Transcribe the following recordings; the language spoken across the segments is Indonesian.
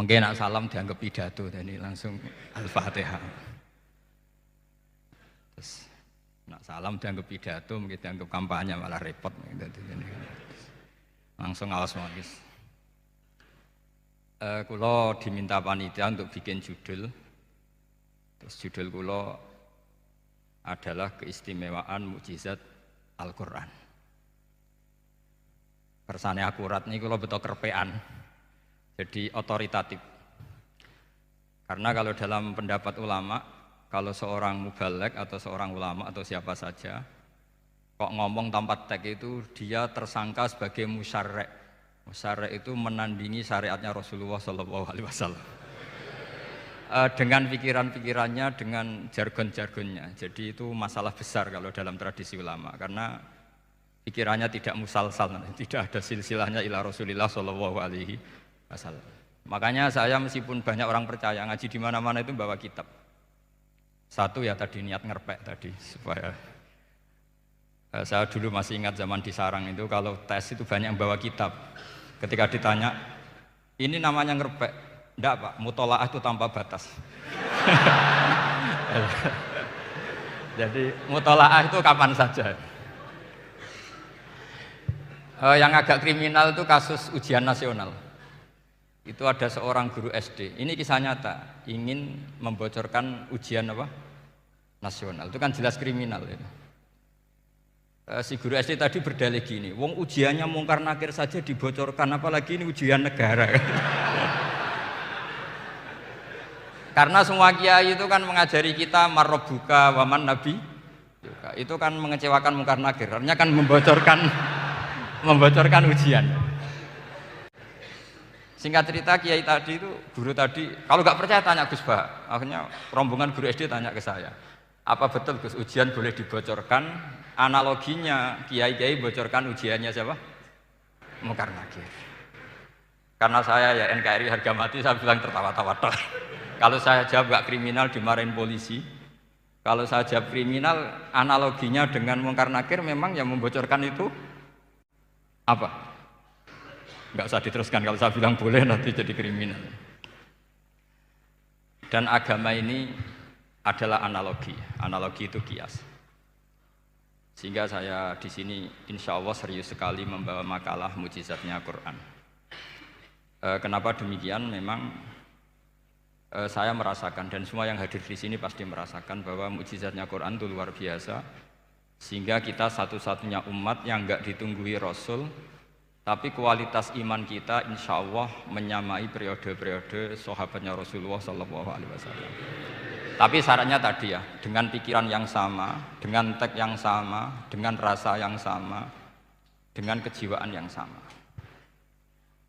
Mungkin nak salam dianggap pidato, jadi langsung Al-Fatihah. Terus nak salam dianggap pidato, mungkin dianggap kampanye malah repot. Langsung awas magis. Kulo diminta panitia untuk bikin judul. Terus judul kulo adalah keistimewaan mukjizat Al-Quran. Kersane akurat nih kulo betul kerpean. Jadi otoritatif. Karena kalau dalam pendapat ulama, kalau seorang mubalek atau seorang ulama atau siapa saja kok ngomong tanpa teks itu dia tersangka sebagai musyarrek. Musyarrek itu menandingi syariatnya Rasulullah SAW. Dengan pikiran-pikirannya, dengan jargon-jargonnya. Jadi itu masalah besar kalau dalam tradisi ulama karena pikirannya tidak musalsal, tidak ada silsilahnya ila Rasulillah SAW. Makanya saya meskipun banyak orang percaya ngaji di mana-mana itu bawa kitab. Satu ya tadi niat ngerpek tadi supaya saya dulu masih ingat zaman di sarang itu kalau tes itu banyak yang bawa kitab. Ketika ditanya ini namanya ngerpek, enggak Pak, mutolaah itu tanpa batas. Jadi mutolaah itu kapan saja. Yang agak kriminal itu kasus ujian nasional. Itu ada seorang guru SD, ini kisah nyata, ingin membocorkan ujian apa? Nasional, itu kan jelas kriminal ya. Si guru SD tadi berdalih gini, wong ujiannya mungkar nakir saja dibocorkan, apalagi ini ujian negara. Karena semua kiai itu kan mengajari kita marrobuka waman nabi, itu kan mengecewakan mungkar nakir, artinya kan membocorkan ujian. Singkat cerita kiai tadi itu, guru tadi, kalau nggak percaya tanya Gus Bah. Akhirnya rombongan guru SD tanya ke saya, apa betul Gus ujian boleh dibocorkan? Analoginya kiai-kiai bocorkan ujiannya siapa? Mungkar nakir. Karena saya ya NKRI harga mati, saya bilang tertawa-tawa. Kalau saya jawab nggak kriminal dimarahin polisi. Kalau saya jawab kriminal, analoginya dengan mungkar nakir memang yang membocorkan itu apa? Nggak usah diteruskan, kalau saya bilang boleh nanti jadi kriminal. Dan agama ini adalah analogi, analogi itu kias. Sehingga saya di sini insya Allah serius sekali membawa makalah mukjizatnya Quran. Kenapa demikian? Memang saya merasakan dan semua yang hadir di sini pasti merasakan bahwa mukjizatnya Quran itu luar biasa. Sehingga kita satu-satunya umat yang nggak ditunggui Rasul. Tapi kualitas iman kita insya Allah menyamai periode-periode sahabatnya Rasulullah SAW. Tapi syaratnya tadi ya, dengan pikiran yang sama, dengan teks yang sama, dengan rasa yang sama, dengan kejiwaan yang sama.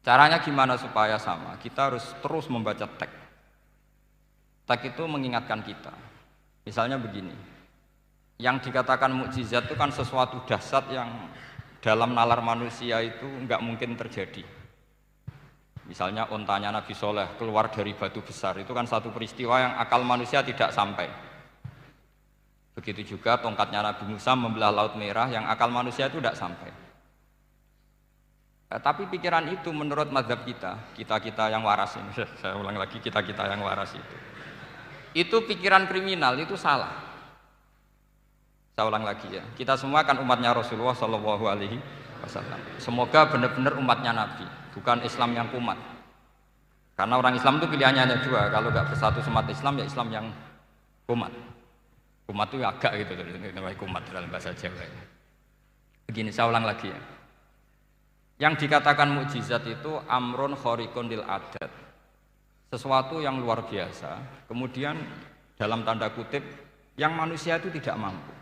Caranya gimana supaya sama? Kita harus terus membaca teks. Teks itu mengingatkan kita. Misalnya begini, yang dikatakan mukjizat itu kan sesuatu dahsyat yang dalam nalar manusia itu enggak mungkin terjadi. Misalnya ontanya Nabi Soleh keluar dari batu besar, itu kan satu peristiwa yang akal manusia tidak sampai. Begitu juga tongkatnya Nabi Musa membelah Laut Merah yang akal manusia itu tidak sampai. Tapi pikiran itu menurut mazhab kita yang waras ini, saya ulang lagi, kita yang waras itu pikiran kriminal, itu salah. Saya ulang lagi ya, kita semua kan umatnya Rasulullah SAW. Semoga benar-benar umatnya Nabi, bukan Islam yang kumat. Karena orang Islam itu pilihannya hanya dua, kalau nggak bersatu umat Islam ya Islam yang kumat. Kumat itu agak gitu, kumat dalam bahasa Jawa. Begini, saya ulang lagi ya. Yang dikatakan mukjizat itu amrun khariqun lil adat, sesuatu yang luar biasa. Kemudian dalam tanda kutip yang manusia itu tidak mampu.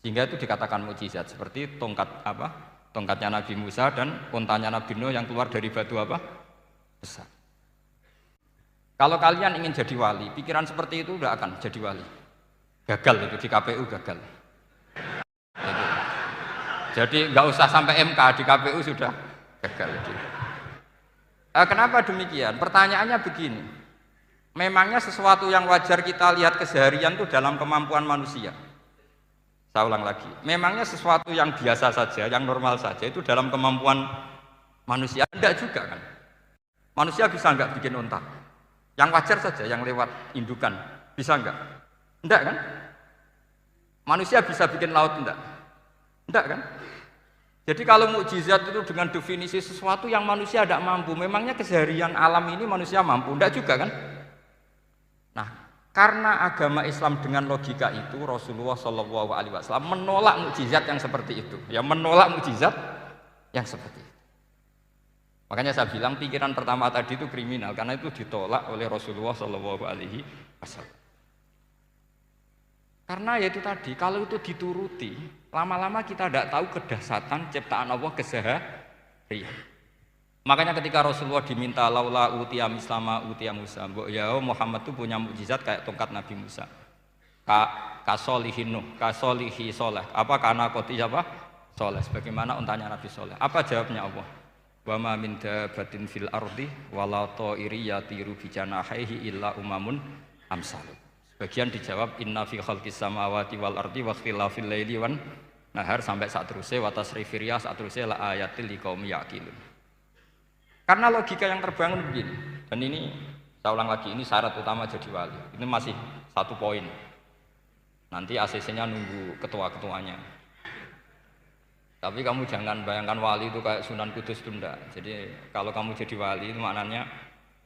Sehingga itu dikatakan mukjizat seperti tongkatnya Nabi Musa dan untanya Nabi Nuh yang keluar dari batu apa? Besar. Kalau kalian ingin jadi wali, pikiran seperti itu tidak akan jadi wali. Gagal itu di KPU gagal. Jadi nggak usah sampai MK, di KPU sudah gagal. Kenapa demikian? Pertanyaannya begini. Memangnya sesuatu yang wajar kita lihat keseharian itu dalam kemampuan manusia? Saya ulang lagi, memangnya sesuatu yang biasa saja, yang normal saja itu dalam kemampuan manusia? Enggak juga kan. Manusia bisa enggak bikin unta? Yang wajar saja, yang lewat indukan. Bisa enggak? Enggak kan? Manusia bisa bikin laut enggak? Enggak kan? Jadi kalau mukjizat itu dengan definisi sesuatu yang manusia tidak mampu, memangnya keseharian alam ini manusia mampu? Enggak juga kan? Nah, karena agama Islam dengan logika itu, Rasulullah SAW menolak mukjizat yang seperti itu. Ya, menolak mukjizat yang seperti itu. Makanya saya bilang pikiran pertama tadi itu kriminal karena itu ditolak oleh Rasulullah SAW. Karena ya itu tadi, kalau itu dituruti, lama-lama kita tidak tahu kedahsyatan ciptaan Allah keseharian. Makanya ketika Rasulullah diminta laula utiya mislama utiya Musa, ya Muhammad itu punya mukjizat kayak tongkat Nabi Musa. Kasolihin Nuh, kasolihi soleh. Apa karena koti apa? Soleh. Sebagaimana untanya Nabi Soleh. Apa jawabnya Allah? Wa ma min dabatin fil ardi wala ta'iri yatiru bi janahihi illa umamun amsalukum. Bagian dijawab inna fi khalqis samawati wal ardi wa ikhtilafil laili wan nahar sampai saat terusnya wa tasrifir riyah saat terusnya la ayatil liqaumi yaqilun. Karena logika yang terbangun begini. Dan ini saya ulang lagi, ini syarat utama jadi wali. Ini masih satu poin. Nanti ACC-nya nunggu ketua-ketuanya. Tapi kamu jangan bayangkan wali itu kayak Sunan Kudus itu enggak. Jadi kalau kamu jadi wali itu maknanya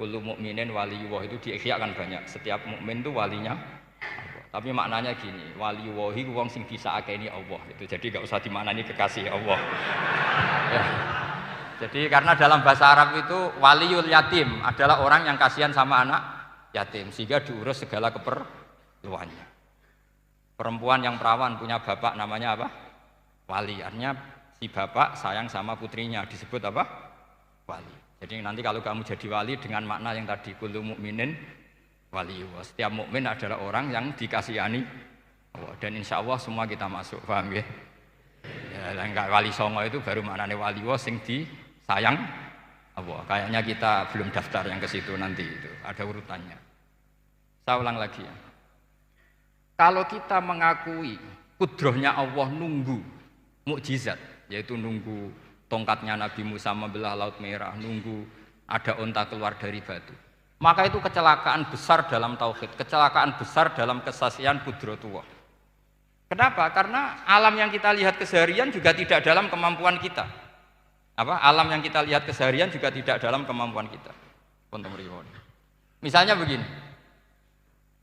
kullu mukminin waliyullah itu diikhyakan banyak. Setiap mukmin itu walinya Allah. Tapi maknanya gini, waliyullah itu wong sing bisa akeni Allah. Itu jadi enggak usah dimaknani kekasih Allah. Ya. Jadi karena dalam bahasa Arab itu waliyul yatim adalah orang yang kasihan sama anak yatim sehingga diurus segala keperluannya. Perempuan yang perawan punya bapak namanya apa? Wali. Artinya si bapak sayang sama putrinya disebut apa? Wali. Jadi nanti kalau kamu jadi wali dengan makna yang tadi kullu mukminin waliyullah. Setiap mukmin adalah orang yang dikasihani Allah. Dan insya Allah semua kita masuk, paham ya? Ya, enggak wali songo itu baru maknanya waliyullah sing disayang Allah. Kayaknya kita belum daftar yang ke situ nanti itu. Ada urutannya. Saya ulang lagi ya. Kalau kita mengakui kudrohnya Allah nunggu mukjizat, yaitu nunggu tongkatnya Nabi Musa membelah Laut Merah, nunggu ada unta keluar dari batu. Maka itu kecelakaan besar dalam tauhid, kecelakaan besar dalam kesaksian kudratullah. Kenapa? Karena alam yang kita lihat keseharian juga tidak dalam kemampuan kita. Alam yang kita lihat keseharian juga tidak dalam kemampuan kita. Misalnya begini,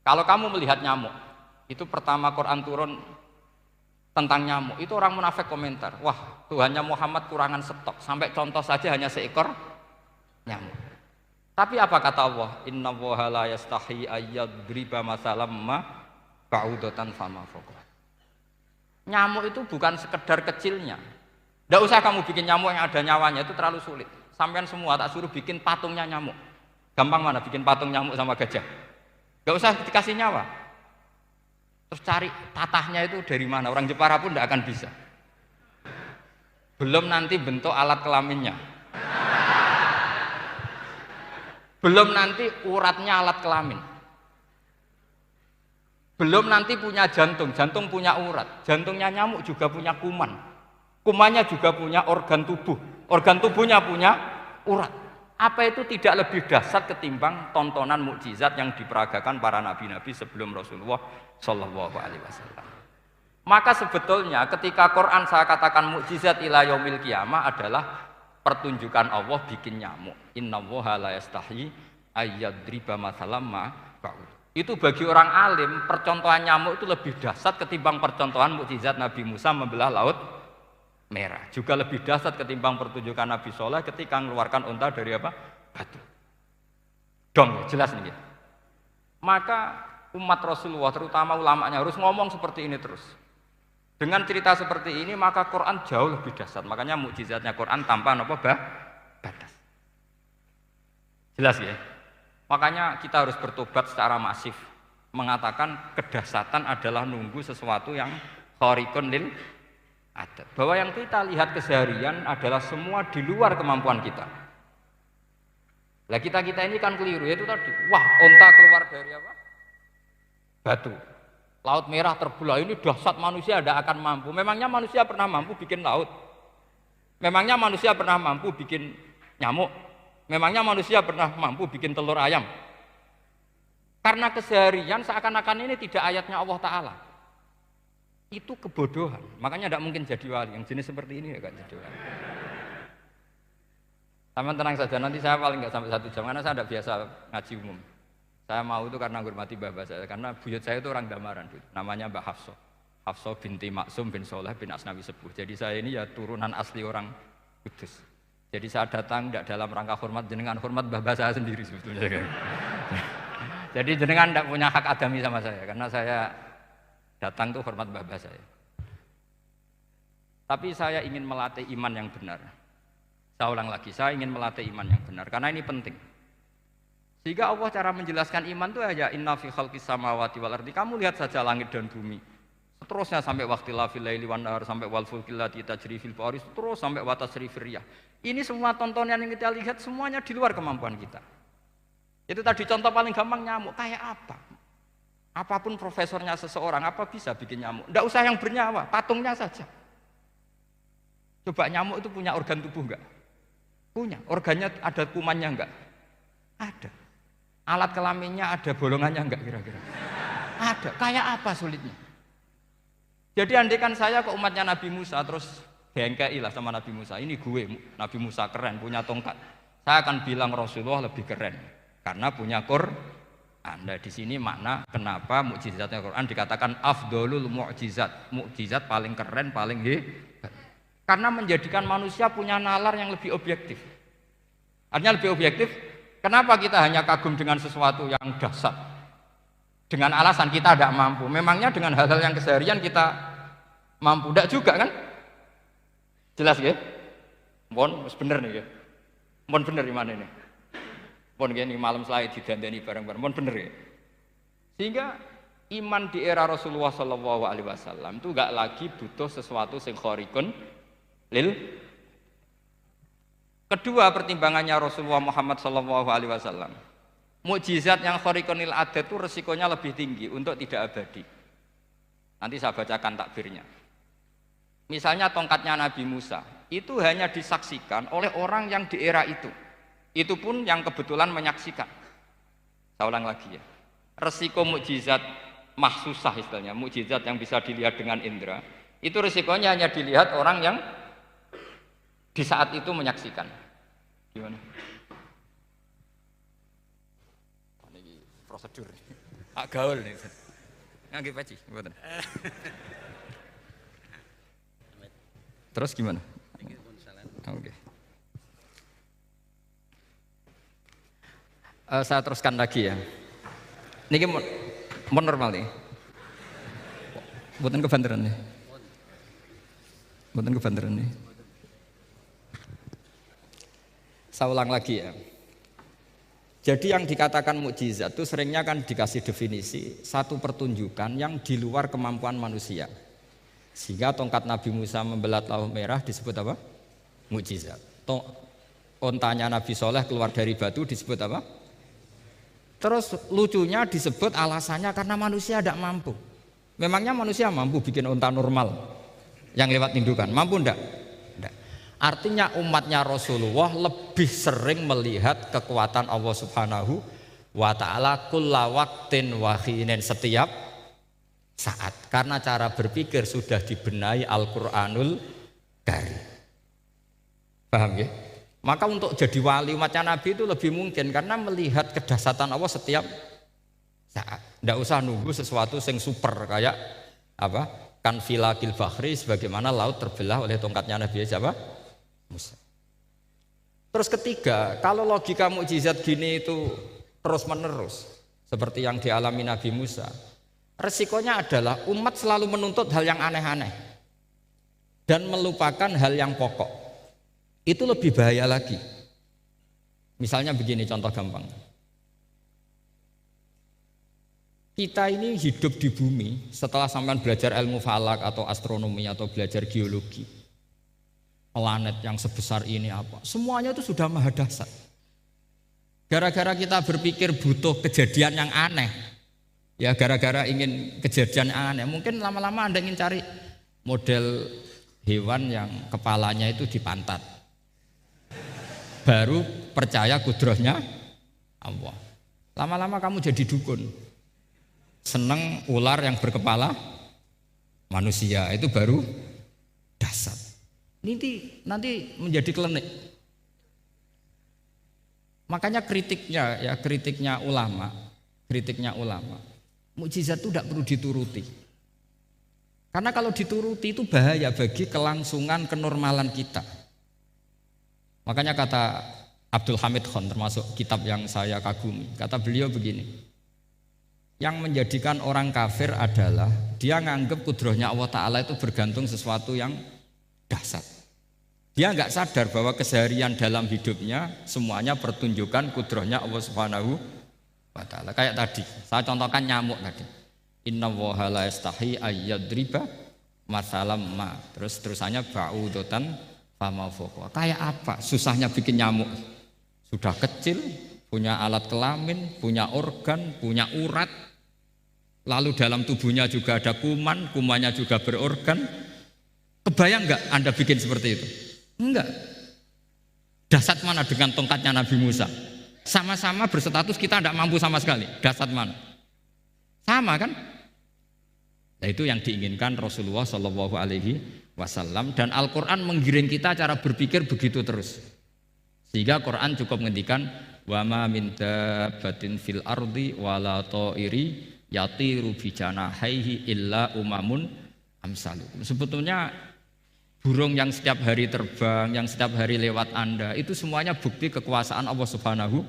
kalau kamu melihat nyamuk, itu pertama Quran turun tentang nyamuk, itu orang munafik komentar, wah Tuhannya Muhammad kurangan stok, sampai contoh saja hanya seekor nyamuk. Tapi apa kata Allah? Inna Allaha la yastahi ayyadriba masalam ma ba'udatan fama fawqa. Nyamuk itu bukan sekedar kecilnya. Tidak usah kamu bikin nyamuk yang ada nyawanya, itu terlalu sulit. Sampean semua tak suruh bikin patungnya nyamuk. Gampang mana bikin patung nyamuk sama gajah? Tidak usah dikasih nyawa. Terus cari tatahnya itu dari mana, orang Jepara pun tidak akan bisa. Belum nanti bentuk alat kelaminnya, belum nanti uratnya alat kelamin, belum nanti punya jantung, jantung punya urat, jantungnya nyamuk juga punya kuman, kumannya juga punya organ tubuh, organ tubuhnya punya urat. Apa itu tidak lebih dahsyat ketimbang tontonan mukjizat yang diperagakan para nabi-nabi sebelum Rasulullah Shallallahu Alaihi Wasallam? Maka sebetulnya ketika Quran saya katakan mukjizat ila yaumil qiyamah adalah pertunjukan Allah bikin nyamuk. Innallaha la yastahi ayyadriba mathalam ma ba'ud. Itu bagi orang alim percontohan nyamuk itu lebih dahsyat ketimbang percontohan mukjizat Nabi Musa membelah Laut Merah. Juga lebih dahsyat ketimbang pertunjukan Nabi Soleh ketika mengeluarkan unta dari apa? Batu. Dong, jelas nih. Maka umat Rasulullah terutama ulamanya harus ngomong seperti ini terus. Dengan cerita seperti ini maka Quran jauh lebih dahsyat. Makanya mukjizatnya Quran tanpa apa batas. Jelas ya. Makanya kita harus bertobat secara masif mengatakan kedahsyatan adalah nunggu sesuatu yang khariqun lil adat. Bahwa yang kita lihat keseharian adalah semua di luar kemampuan kita. Lah kita ini kan keliru, yaitu tadi, wah onta keluar dari apa? Batu. Laut Merah terbelah, ini dahsyat, manusia tidak akan mampu. Memangnya manusia pernah mampu bikin laut? Memangnya manusia pernah mampu bikin nyamuk? Memangnya manusia pernah mampu bikin telur ayam? Karena keseharian seakan-akan ini tidak ayatnya Allah Ta'ala. Itu kebodohan. Makanya tidak mungkin jadi wali. Yang jenis seperti ini ya kan jadi wali. Sama tenang saja, nanti saya paling nggak sampai 1 jam karena saya tidak biasa ngaji umum. Saya mau itu karena hormati bapak saya, karena buyut saya itu orang Damaran, namanya Mbak Hafsah. Hafsah binti Maksum bin Soleh bin Asnawi Sepuh. Jadi saya ini ya turunan asli orang Kudus. Jadi saya datang tidak dalam rangka hormat jenengan, hormat bapak saya sendiri sebetulnya. Jadi jenengan tidak punya hak adami sama saya, karena saya datang tuh hormat bapak saya. Tapi saya ingin melatih iman yang benar. Saya ulang lagi, saya ingin melatih iman yang benar, karena ini penting. Sehingga Allah cara menjelaskan iman itu aja inna fi khalqis samawati wal ardi. Kamu lihat saja langit dan bumi. Seterusnya sampai waqtilafil laili wan nahar, sampai wal fulkil lati tajri fil bahri, terus sampai wa tasrifir riyah. Ini semua tontonan yang kita lihat semuanya di luar kemampuan kita. Itu tadi contoh paling gampang nyamuk, kayak apa? Apapun profesornya seseorang, apa bisa bikin nyamuk? Tidak usah yang bernyawa, patungnya saja. Coba nyamuk itu punya organ tubuh enggak? Punya. Organnya ada kumannya enggak? Ada. Alat kelaminnya ada bolongannya enggak kira-kira? Ada. Kayak apa sulitnya? Jadi andaikan saya ke umatnya Nabi Musa terus bengkei lah sama Nabi Musa, ini gue Nabi Musa keren punya tongkat, saya akan bilang Rasulullah lebih keren karena punya Quran. Anda di sini makna kenapa mukjizatnya Quran dikatakan afdolul mukjizat, mukjizat paling keren paling hebat, karena menjadikan manusia punya nalar yang lebih objektif. Artinya lebih objektif. Kenapa kita hanya kagum dengan sesuatu yang dahsyat dengan alasan kita tidak mampu? Memangnya dengan hal-hal yang keseharian kita mampu? Tidak juga kan? Jelas ya? Mohon bener nih ya. Mohon bener di mana ini? Mohon gini malam selai didandani bareng-bareng. Mohon bener ya. Sehingga iman di era Rasulullah SAW itu gak lagi butuh sesuatu yang khariqun lil. Kedua pertimbangannya Rasulullah Muhammad SAW, mukjizat yang khariqun lil adat itu resikonya lebih tinggi untuk tidak abadi. Nanti saya bacakan takbirnya. Misalnya tongkatnya Nabi Musa, itu hanya disaksikan oleh orang yang di era itu. Itu pun yang kebetulan menyaksikan. Saya ulang lagi ya. Resiko mukjizat mahsusah istilahnya, mukjizat yang bisa dilihat dengan indera, itu resikonya hanya dilihat orang yang di saat itu menyaksikan. Gimana? Ini prosedur. Agak gaul nih. Nggak peci, betul. Terus gimana? Oke. Saya teruskan lagi ya. Ini mau normal nih. Bukan kebanderan nih. Bukan kebanderan nih. Saya ulang lagi ya. Jadi yang dikatakan mukjizat itu seringnya kan dikasih definisi satu pertunjukan yang di luar kemampuan manusia. Sehingga tongkat Nabi Musa membelah Laut Merah disebut apa? Mukjizat. Ontanya Nabi Soleh keluar dari batu disebut apa? Terus lucunya disebut alasannya karena manusia tidak mampu. Memangnya manusia mampu bikin onta normal yang lewat indukan? Mampu enggak? Enggak. Artinya umatnya Rasulullah lebih sering melihat kekuatan Allah Subhanahu wa ta'ala kulla waqtin wa khinin, setiap saat, karena cara berpikir sudah dibenahi Al-Qur'anul Karim. Paham ya? Maka untuk jadi wali umatnya Nabi itu lebih mungkin karena melihat kedahsyatan Allah setiap saat. Tidak usah nunggu sesuatu yang super kayak apa? Kan filakil bahri, sebagaimana laut terbelah oleh tongkatnya Nabi siapa? Musa. Terus ketiga, kalau logika mukjizat gini itu terus menerus seperti yang dialami Nabi Musa, resikonya adalah umat selalu menuntut hal yang aneh-aneh dan melupakan hal yang pokok. Itu lebih bahaya lagi. Misalnya begini contoh gampang. Kita ini hidup di bumi setelah sampean belajar ilmu falak atau astronomi atau belajar geologi. Planet yang sebesar ini apa? Semuanya itu sudah maha dahsyat. Gara-gara kita berpikir butuh kejadian yang aneh. Ya gara-gara ingin kejadian yang aneh, mungkin lama-lama Anda ingin cari model hewan yang kepalanya itu di pantat. Baru percaya kudrahnya Allah. Lama-lama kamu jadi dukun. Seneng ular yang berkepala manusia, itu baru dasar. Nanti menjadi klinik. Makanya kritiknya ulama, mukjizat itu tidak perlu dituruti. Karena kalau dituruti itu bahaya bagi kelangsungan kenormalan kita. Makanya kata Abdul Hamid Khan, termasuk kitab yang saya kagumi, kata beliau begini, yang menjadikan orang kafir adalah dia nganggep kudrohnya Allah Ta'ala itu bergantung sesuatu yang dahsyat. Dia nggak sadar bahwa keseharian dalam hidupnya semuanya pertunjukan kudrohnya Allah Subhanahu wa Ta'ala. Kayak tadi, saya contohkan nyamuk tadi. Inna woha la yastahi ayyadriba masalam ma. Terusannya ba'udotan fama foko. Kayak apa susahnya bikin nyamuk? Sudah kecil, punya alat kelamin, punya organ, punya urat. Lalu dalam tubuhnya juga ada kuman, kumannya juga berorgan. Kebayang nggak Anda bikin seperti itu? Enggak. Dasar mana dengan tongkatnya Nabi Musa? Sama-sama berstatus kita tidak mampu sama sekali. Dasar mana? Sama kan? Nah, itu yang diinginkan Rasulullah Shallallahu Alaihi Wasallam, dan Al-Quran menggiring kita cara berpikir begitu terus. Sehingga Quran cukup menghentikan wa ma min dabbatin fil ardi wala ta'iri yatiru bi janahaihi illa umamun amsalukum. Sebetulnya burung yang setiap hari terbang, yang setiap hari lewat Anda, itu semuanya bukti kekuasaan Allah Subhanahu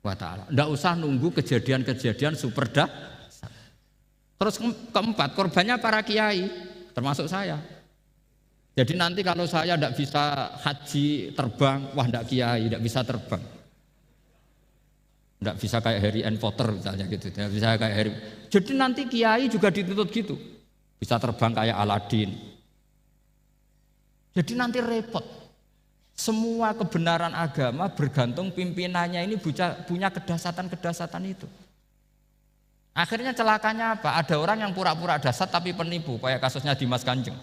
wa Ta'ala. Tidak usah nunggu kejadian-kejadian super dahsyat. Terus keempat, korbannya para kiai, termasuk saya. Jadi nanti kalau saya tidak bisa haji terbang, wah tidak kiai, tidak bisa terbang. Tidak bisa kayak Harry and Potter misalnya gitu, tidak bisa kayak Harry. Jadi nanti kiai juga dituntut gitu, bisa terbang kayak Aladin. Jadi nanti repot. Semua kebenaran agama bergantung pimpinannya ini punya kedahsyatan-kedahsyatan itu. Akhirnya celakanya apa? Ada orang yang pura-pura dahsyat tapi penipu, kayak kasusnya Dimas Kanjeng.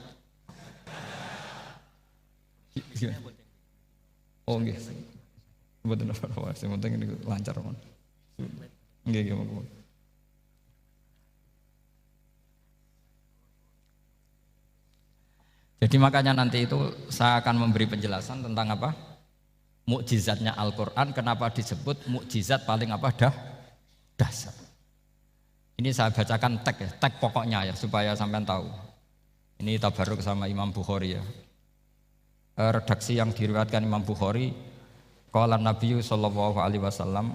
Oh nggih. Mboten apa-apa, sing penting ini lancar mon. Nggih monggo. Jadi makanya nanti itu saya akan memberi penjelasan tentang apa? Mukjizatnya Al-Qur'an, kenapa disebut mukjizat paling apa dasar. Ini saya bacakan tag pokoknya ya supaya sampean tahu. Ini tabarruk sama Imam Bukhari ya. Redaksi yang diriwayatkan Imam Bukhari, qala Nabi sallallahu alaihi wasallam,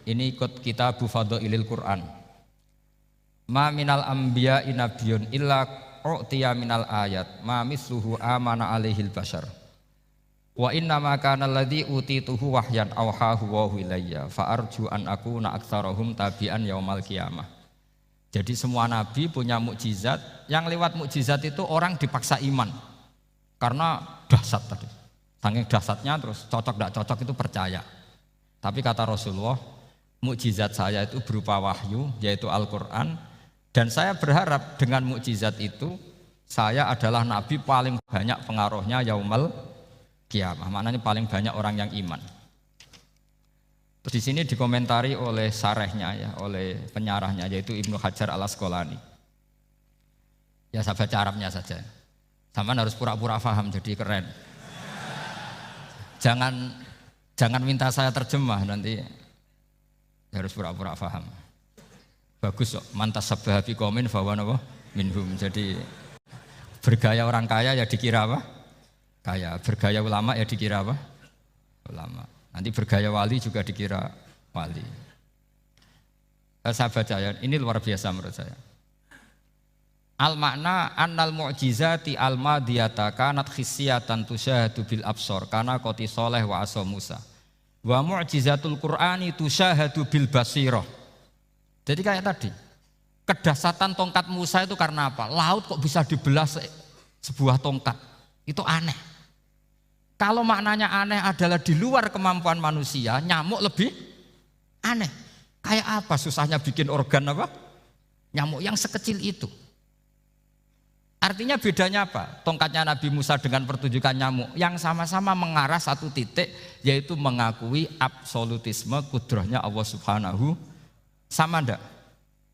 ini ikut kitab Fadhailil Quran. Ma minal anbiya'i nabiyyun illa u'tiya minal ayat ma misluhu amana alaihil bashar. Wa inna ma kana alladhi utituhu wahyan awhahu wa ilayya fa arju an akuna aktsarahum tabi'an yaumal qiyamah. Jadi semua nabi punya mukjizat, yang lewat mukjizat itu orang dipaksa iman. Karena dahsyat tadi. Saking dahsyatnya terus cocok tidak cocok itu percaya. Tapi kata Rasulullah, mukjizat saya itu berupa wahyu, yaitu Al-Qur'an, dan saya berharap dengan mukjizat itu saya adalah nabi paling banyak pengaruhnya yaumal qiyamah. Maknanya paling banyak orang yang iman. Terus di sini dikomentari oleh sarehnya ya, oleh penyarahnya yaitu Ibnu Hajar Al-Asqalani. Ya saya baca Arabnya saja. Sama harus pura-pura paham jadi keren. Jangan minta saya terjemah nanti harus pura-pura paham. Bagus kok, mantas sabah fi qaumin fa huwa minhum. Jadi bergaya orang kaya ya dikira apa? Kaya. Bergaya ulama ya dikira apa? Ulama. Nanti bergaya wali juga dikira wali. Saya baca ya, ini luar biasa menurut saya. Al makna annal mu'jizati al madiyata kanat khissiyatan tusyahadu bil absor kana qoti soleh wa asa Musa wa mu'jizatul Qur'ani tusyahadu bil basirah. Jadi kayak tadi, kedahsyatan tongkat Musa itu karena apa? Laut kok bisa dibelah sebuah tongkat, itu aneh. Kalau maknanya aneh adalah di luar kemampuan manusia, nyamuk lebih aneh. Kayak apa susahnya bikin organ apa? Nyamuk yang sekecil itu. Artinya bedanya apa? Tongkatnya Nabi Musa dengan pertunjukan nyamuk yang sama-sama mengarah satu titik, yaitu mengakui absolutisme kudrahnya Allah Subhanahu. Sama ndak?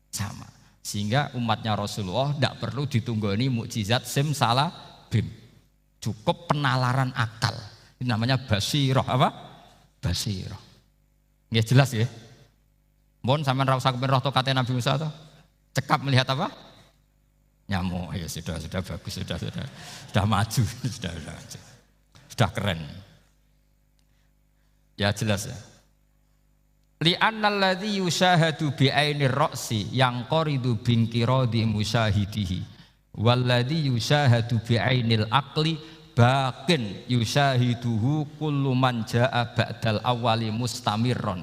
Sama. Sehingga umatnya Rasulullah tidak perlu ditunggoni mukjizat simsalabim. Cukup penalaran akal. Ini namanya basirah apa? Basirah. Nggih jelas ya? Mohon sampean ra usah kepen roh tongkatnya Nabi Musa toh. Cekap melihat apa? Nyamuk. Ya sudah bagus, sudah maju, sudah keren. Ya jelas ya. Li'annal ladzi yusyahadu bi'ainir ra'si yang qaridu bingkiradi musyahidihi walladzi yusyahadu bi'ainil aqli baqin yusyahiduhu kullu man jaa ba'dal awali mustamirron.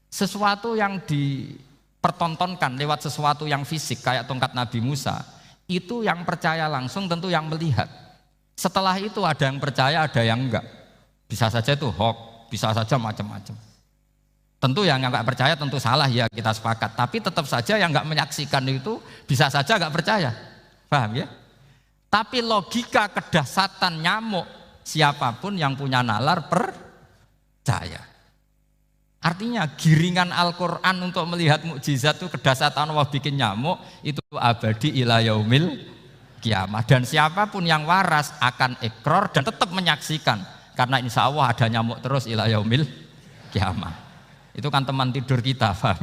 Sesuatu yang dipertontonkan lewat sesuatu yang fisik kayak tongkat Nabi Musa, itu yang percaya langsung tentu yang melihat. Setelah itu ada yang percaya, ada yang enggak. Bisa saja itu hoax, bisa saja macam-macam. Tentu yang enggak percaya tentu salah, ya kita sepakat. Tapi tetap saja yang enggak menyaksikan itu bisa saja enggak percaya. Paham ya? Tapi logika kedahsyatan nyamuk, siapapun yang punya nalar percaya. Artinya giringan Al-Quran untuk melihat mukjizat itu kedahsyatan Allah bikin nyamuk itu abadi ila yaumil kiamah. Dan siapapun yang waras akan ikrar dan tetap menyaksikan. Karena insya Allah ada nyamuk terus ila yaumil kiamah. Itu kan teman tidur kita, paham?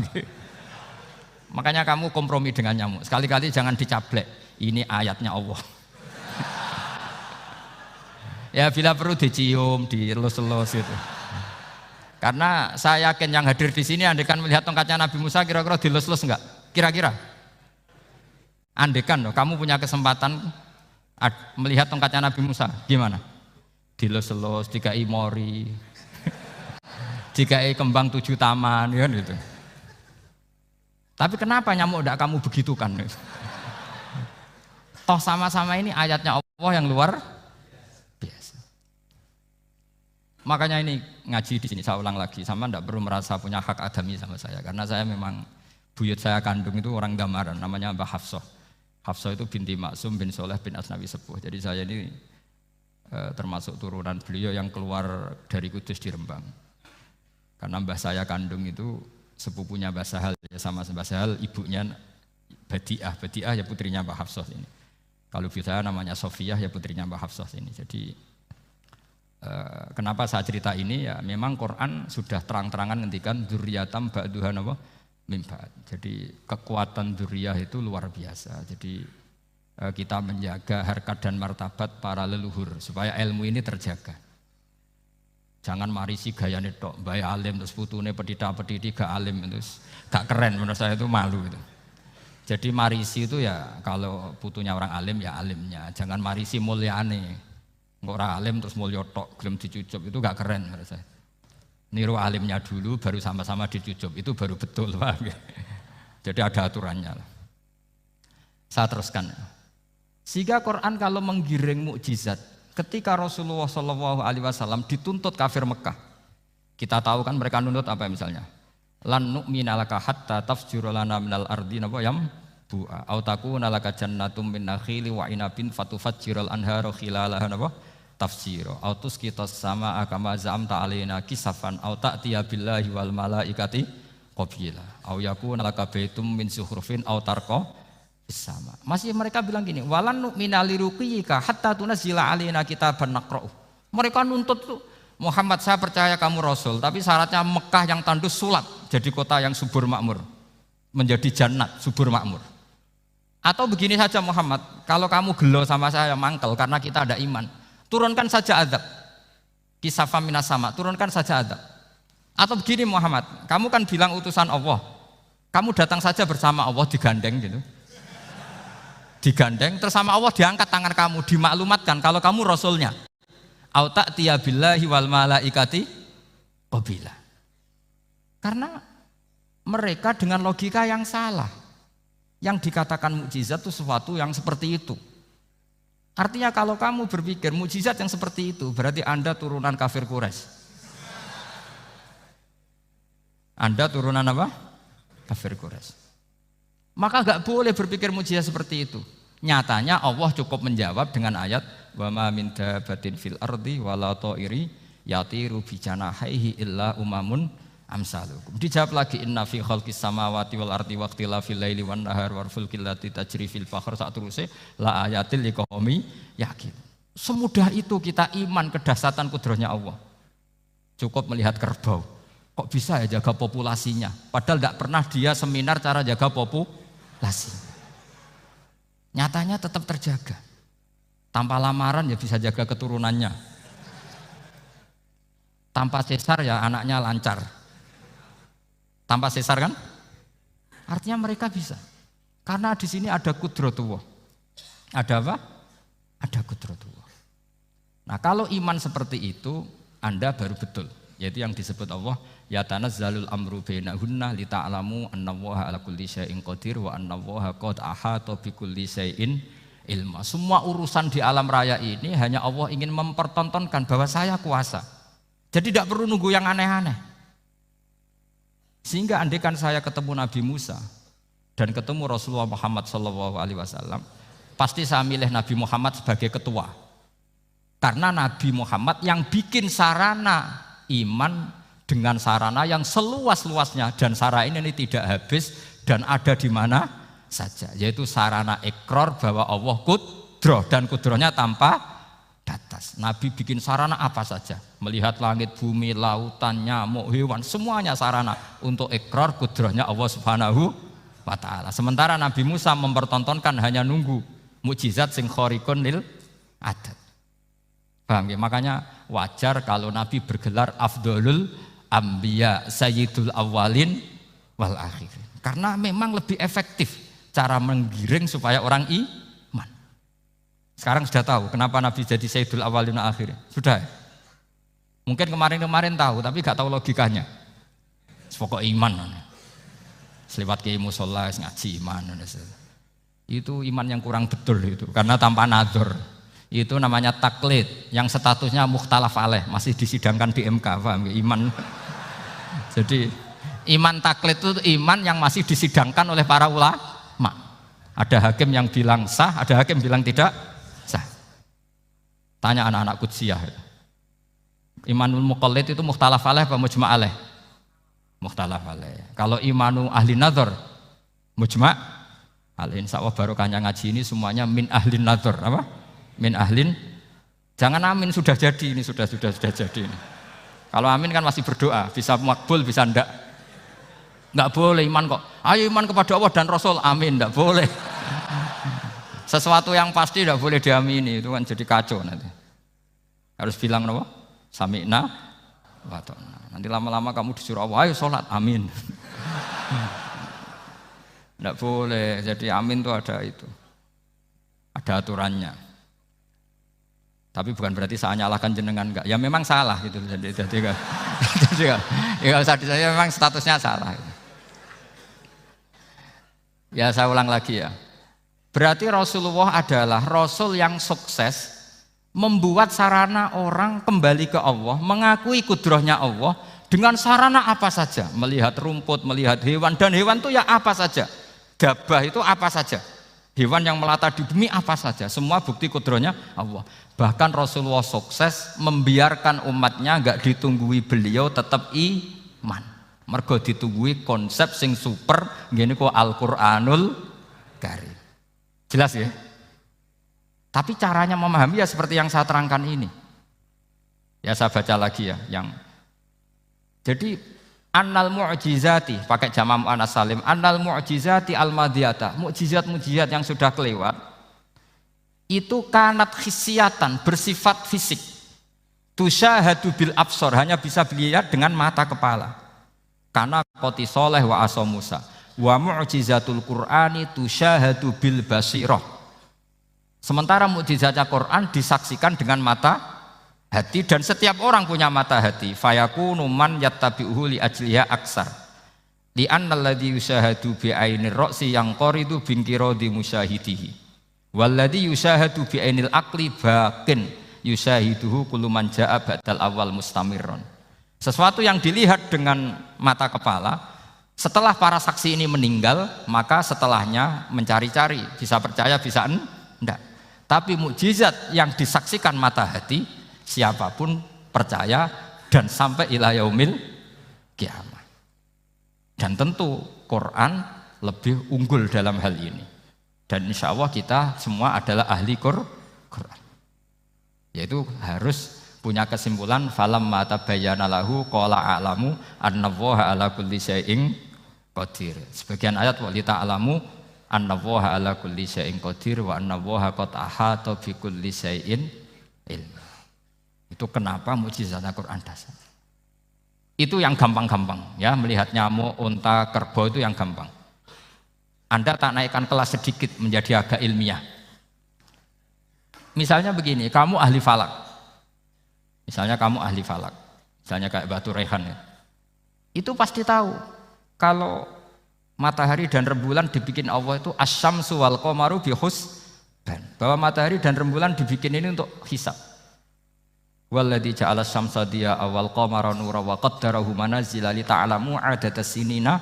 Makanya kamu kompromi dengan nyamuk. Sekali-kali jangan dicablek. Ini ayatnya Allah. Ya bila perlu dicium, dilus-lus itu. Karena saya yakin yang hadir di sini andekan melihat tongkatnya Nabi Musa kira-kira dilus-lus enggak? Kira-kira? Andekan loh, kamu punya kesempatan melihat tongkatnya Nabi Musa, gimana? Dilus-lus, dikai mori, dikai kembang 7 taman, kan gitu. Tapi kenapa nyamuk enggak kamu begitukan? Toh sama-sama ini ayatnya Allah yang luar biasa. Makanya ini ngaji di sini saya ulang lagi, sama ndak perlu merasa punya hak adami sama saya, karena saya memang buyut saya kandung itu orang Damaran, namanya Mbah Hafsah. Hafsah itu binti Maksum bin Soleh bin Asnawi Sepuh. Jadi saya ini termasuk turunan beliau yang keluar dari Kudus di Rembang. Karena mbah saya kandung itu sepupunya Mbah Sahal, ya sama Mbah Sahal ibunya Badiah. Badiah ya putrinya Mbah Hafsah ini. Kalau ibu saya namanya Sofiyah ya putrinya Mbah Hafsah ini. Jadi kenapa saya cerita ini ya memang Quran sudah terang-terangan ngendikan dzurriyatam ba'duhan apa mimba. Jadi kekuatan dzurriyah itu luar biasa. Jadi kita menjaga harkat dan martabat para leluhur supaya ilmu ini terjaga. Jangan marisi gayane tok, bae alim terus putune pedita-pediti gak alim terus gak keren, menurut saya itu malu itu. Jadi marisi itu ya kalau putunya orang alim ya alimnya, jangan marisi mulyane. Ora alim terus mulya tok gelem dicucup itu gak keren menurut saya. Niru alimnya dulu baru sama-sama dicucup itu baru betul, Pak. Jadi ada aturannya. Saya teruskan. Sehingga Quran kalau menggiring mukjizat, ketika Rasulullah SAW dituntut kafir Mekah, kita tahu kan mereka nuntut apa misalnya? Lan nu'mina laka hatta tafjura lana minal ardi napa yam bu'a au takuna laka jannatum min nakhili wa inabin fatufajjiral anhara khilalaha napa tafsira au tusqitas sama kama zamta alaina kisafan au ta'tiya billahi wal malaikati qabila au yakuna laka baitum min zuhrufin au tarqa sama. Masih mereka bilang gini, walan nu'mina liruqiyika hatta tunzila alaina kitaban naqra'u. Mereka nuntut tuh, Muhammad saya percaya kamu Rasul, tapi syaratnya Mekah yang tandus sulap jadi kota yang subur makmur, menjadi jannat subur makmur. Atau begini saja Muhammad, kalau kamu gelo sama saya mangkel karena kita ada iman, turunkan saja azab. Kisafam minas sama, turunkan saja azab. Atau begini Muhammad, kamu kan bilang utusan Allah, kamu datang saja bersama Allah digandeng gitu. Digandeng terus sama Allah diangkat tangan kamu, dimaklumatkan kalau kamu Rasulnya. Au ta'tiya billahi wal malaikati qabila. Karena mereka dengan logika yang salah. Yang dikatakan mukjizat itu sesuatu yang seperti itu. Artinya kalau kamu berpikir mukjizat yang seperti itu, berarti Anda turunan kafir Quraisy. Anda turunan apa? Kafir Quraisy. Maka enggak boleh berpikir mukjizat seperti itu. Nyatanya Allah cukup menjawab dengan ayat wa ma min dabatin fil ardi wala ta'iri yatiru bi janahihi illa umamun amsalukum. Dijawab lagi inna fi khalqis samawati wal ardi wa ikhtilafil laili wan nahar wal fulkil lati tajri fil bahr sak teruse la ayatil liqaumi yakin. Semudah itu kita iman kedahsyatan kudrahnya Allah. Cukup melihat kerbau. Kok bisa ya jaga populasinya? Padahal tidak pernah dia seminar cara jaga populasi. Nyatanya tetap terjaga. Tanpa lamaran ya bisa jaga keturunannya. Tanpa sesar ya anaknya lancar. Tanpa sesar kan? Artinya mereka bisa. Karena di sini ada kudratullah. Ada apa? Ada kudratullah. Nah, kalau iman seperti itu, Anda baru betul. Yaitu yang disebut Allah, ya tanazzalul amru bainahunna lita'lamu annallaha ala kulli syai'in qadir wa annallaha qad ahata bi kulli syai'in ilma. Semua urusan di alam raya ini hanya Allah ingin mempertontonkan bahwa saya kuasa. Jadi tidak perlu nunggu yang aneh-aneh. Sehingga andaikan saya ketemu Nabi Musa dan ketemu Rasulullah Muhammad SAW, pasti saya milih Nabi Muhammad sebagai ketua. Karena Nabi Muhammad yang bikin sarana iman dengan sarana yang seluas-luasnya, dan sarana ini tidak habis dan ada di mana saja, yaitu sarana ikrar bahwa Allah kudroh dan kudrohnya tanpa batas. Nabi bikin sarana apa saja, melihat langit, bumi, lautan, nyamuk, hewan, semuanya sarana untuk ikrar kudrohnya Allah Subhanahu wa ta'ala. Sementara Nabi Musa mempertontonkan hanya nunggu mukjizat sing khariqun lil adat. Paham ya? Makanya wajar kalau Nabi bergelar Afdholul Anbiya Sayyidul Awwalin wal Akhirin. Karena memang lebih efektif cara menggiring supaya orang iman. Sekarang sudah tahu kenapa Nabi jadi Sayyidul Awwalin wal Akhirin? Sudah ya? Mungkin kemarin tahu tapi gak tahu logikanya. Pokok iman. Selewat ke musola ngaji iman. Itu iman yang kurang betul itu. Karena tanpa nadzor. Itu namanya taklid yang statusnya mukhtalaf alaih, masih disidangkan di MK, paham ya? Iman. Jadi iman taklid itu iman yang masih disidangkan oleh para ulama. Ada hakim yang bilang sah, ada hakim bilang tidak sah. Tanya anak-anak Qudsiyah. Imanul muqallid itu mukhtalaf alaih apa mujma' alaih? Mukhtalaf alaih. Kalau imanu ahli nadzar mujma' alaih. Insyaallah barokahnya ngaji ini semuanya min ahli nadzar, apa? Min ahlin, jangan amin sudah jadi ini sudah jadi ini. Kalau amin kan masih berdoa, bisa makbul bisa ndak boleh iman kok. Ayo iman kepada Allah dan Rasul, amin, ndak boleh. Sesuatu yang pasti ndak boleh diamini, itu kan jadi kacau nanti. Harus bilang apa? Sami'na wa ta'na. Nanti lama-lama kamu disuruh Allah, ayo sholat, amin. Ndak boleh, jadi amin itu ada aturannya. Tapi bukan berarti saya nyalahkan jenengan, enggak. Ya memang salah gitu. Jadi ya usah disayang, memang statusnya salah. Ya saya ulang lagi ya. Berarti Rasulullah adalah Rasul yang sukses membuat sarana orang kembali ke Allah, mengakui kudrohnya Allah dengan sarana apa saja. Melihat rumput, melihat hewan, dan hewan itu ya apa saja. Gabah itu apa saja. Hewan yang melata di bumi apa saja, semua bukti kudrohnya Allah. Bahkan Rasulullah sukses membiarkan umatnya enggak ditunggui beliau tetap iman. Mergo ditunggui konsep sing super ngene kok Al-Qur'anul Karim. Jelas ya? Tapi caranya memahami ya seperti yang saya terangkan ini. Ya saya baca lagi ya yang jadi annal mu'jizati, pakai jama' mu'annas salim, annal mu'jizati al-madiyata, mukjizat-mukjizat yang sudah kelewat itu kanat khisiatan, bersifat fisik, tusyahadu bil absor, hanya bisa dilihat dengan mata kepala, karena qoti soleh wa aso Musa, wa mu'jizatul Qur'ani tusyahadu bil basirah, sementara mukjizatnya Quran disaksikan dengan mata hati, dan setiap orang punya mata hati. Fayakunu man yattabi'uhu li ajliha aksar. Li annal ladzi yusyahadu bi ainir ra'si yang qaridu bin qiradi musyahidihi. Walladzi yusyahadu bi ainil aqli baqin yusyahiduhu kullu man jaa badal awal mustamirron. Sesuatu yang dilihat dengan mata kepala, setelah para saksi ini meninggal, maka setelahnya mencari-cari, bisa percaya bisa Enggak. Tapi mukjizat yang disaksikan mata hati, siapapun percaya dan sampai ila yaumil kiamah. Dan tentu Quran lebih unggul dalam hal ini. Dan insya Allah kita semua adalah ahli Quran. Yaitu harus punya kesimpulan falamma tabayyana lahu qala a'lamu annallaha ala kulli syai'in qadir. Sebagian ayat wa li ta'lamu annallaha ala kulli syai'in qadir wa annallaha qad ahata bi kulli syai'in ilma. Itu kenapa mukjizat Al-Qur'an dasar. Itu yang gampang-gampang ya, melihat nyamuk, unta, kerbau itu yang gampang. Anda tak naikkan kelas sedikit menjadi agak ilmiah. Misalnya begini, kamu ahli falak. Misalnya kayak Batu Rehan ya. Itu pasti tahu kalau matahari dan rembulan dibikin Allah itu asyamsu wal qamaru bihusban. Bahwa matahari dan rembulan dibikin ini untuk hisab. Walladzi ja'ala syamsa diya'a wal qamara nura wa qaddarahu manazila li ta'lamu 'adadas sinina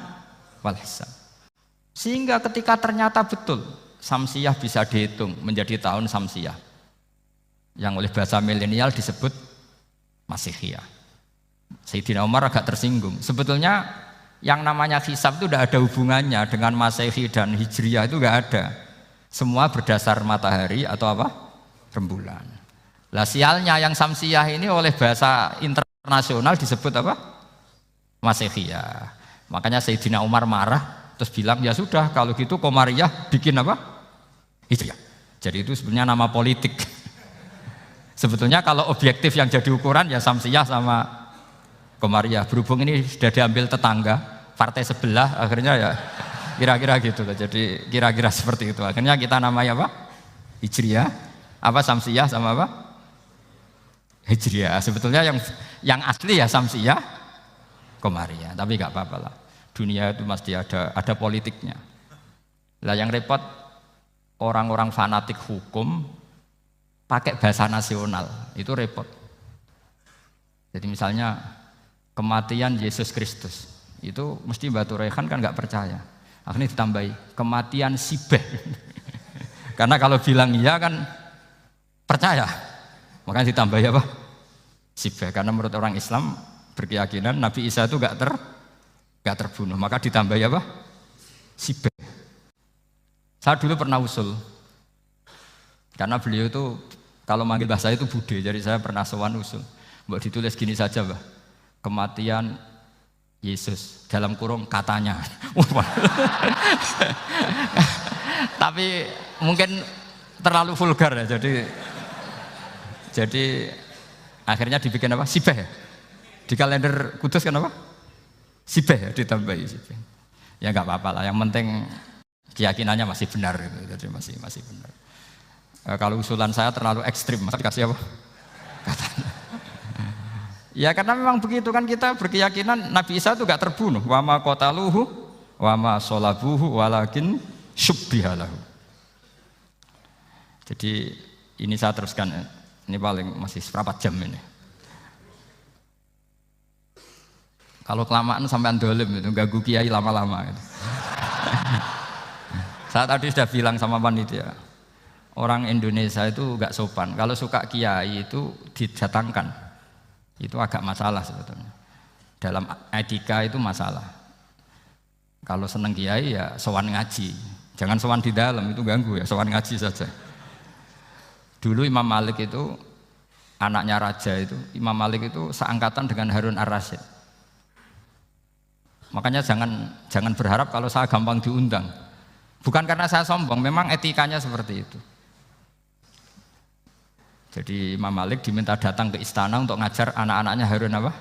wal hisab. Sehingga ketika ternyata betul Samsiyah bisa dihitung menjadi tahun Samsiyah yang oleh bahasa milenial disebut Masihiyah. Sayyidina Umar agak tersinggung. Sebetulnya yang namanya hisab itu tidak ada hubungannya dengan Masehi dan Hijriyah, itu tidak ada. Semua berdasar matahari atau apa? Rembulan. Lah sialnya yang Samsiyah ini oleh bahasa internasional disebut apa? Masihiyah. Makanya Sayyidina Umar marah terus bilang ya sudah kalau gitu Qamariyah bikin apa? Hijriyah. Jadi itu sebenarnya nama politik. Sebetulnya kalau objektif yang jadi ukuran ya Samsiyah sama Qamariyah. Berhubung ini sudah diambil tetangga, partai sebelah, akhirnya ya kira-kira gitu. Jadi kira-kira seperti itu. Akhirnya kita namanya apa? Hijriyah, apa Samsiyah sama apa? Hijriyah. Sebetulnya yang asli ya Samsiyah, Qamariyah. Tapi nggak apa-apa lah. Dunia itu mesti ada politiknya. Lah yang repot orang-orang fanatik hukum pakai bahasa nasional, itu repot. Jadi misalnya kematian Yesus Kristus, itu mesti Batu Rehan kan nggak percaya. Akhirnya ditambahi kematian Sibeh. Karena kalau bilang iya kan percaya. Makanya ditambahi apa? Sibeh. Karena menurut orang Islam berkeyakinan Nabi Isa itu nggak terbunuh, maka ditambahi apa? Sibeh. Saya dulu pernah usul. Karena beliau itu kalau manggil bahasa itu bude, jadi saya pernah sowan usul. Mbok ditulis gini saja, Mbah. Kematian Yesus dalam kurung katanya. Tapi mungkin terlalu vulgar ya, jadi akhirnya dibikin apa? Sibeh ya? Di kalender Kudus kan apa? Sibeh ya, ditambahi Sibeh. Ya nggak apa-apa lah, yang penting keyakinannya masih benar gitu. Jadi masih benar. Kalau usulan saya terlalu ekstrim, masa dikasih apa? Katanya. Ya karena memang begitu kan, kita berkeyakinan Nabi Isa itu gak terbunuh. Wa ma qataluhu wa ma sholabuhu walakin syubbihalahu. Jadi ini saya teruskan ya. Ini paling masih seperempat jam ini. Kalau kelamaan sampai dolim itu ganggu kiai lama-lama gitu. Saya tadi sudah bilang sama panitia, orang Indonesia itu gak sopan. Kalau suka kiai itu didatangkan, itu agak masalah sebetulnya. Dalam etika itu masalah. Kalau seneng kiai ya sowan ngaji, jangan sowan di dalam, itu ganggu ya, sowan ngaji saja. Dulu Imam Malik itu anaknya raja itu, Imam Malik itu seangkatan dengan Harun Ar-Rasyid. Makanya jangan berharap kalau saya gampang diundang. Bukan karena saya sombong, memang etikanya seperti itu. Jadi Imam Malik diminta datang ke istana untuk ngajar anak-anaknya Harun apa?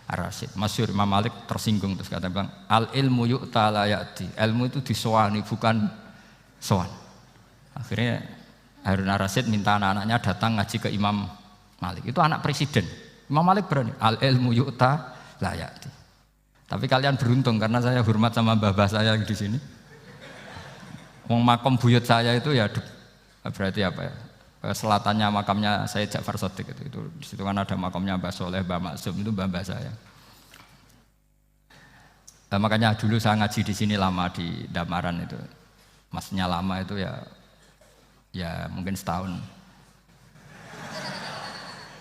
Ar-Rasyid. Masyhur Imam Malik tersinggung terus kata bilang, al ilmu yu'ta la ya'ti. Ilmu itu disowani bukan sowan. Akhirnya Harun Ar-Rasyid minta anak-anaknya datang ngaji ke Imam Malik. Itu anak presiden. Imam Malik berani, al ilmu yu'ta la ya'ti. Tapi kalian beruntung karena saya hormat sama mbah-mbah saya di sini. Wong makom buyut saya itu ya berarti apa ya? Selatannya makamnya saya Ja'far Shadiq itu di situ kan ada makamnya Mbah Soleh, Mbah Maksum, itu mbah-mbah saya. Nah, makanya dulu saya ngaji di sini lama di Damaran itu. Maksudnya lama itu ya Ya mungkin setahun.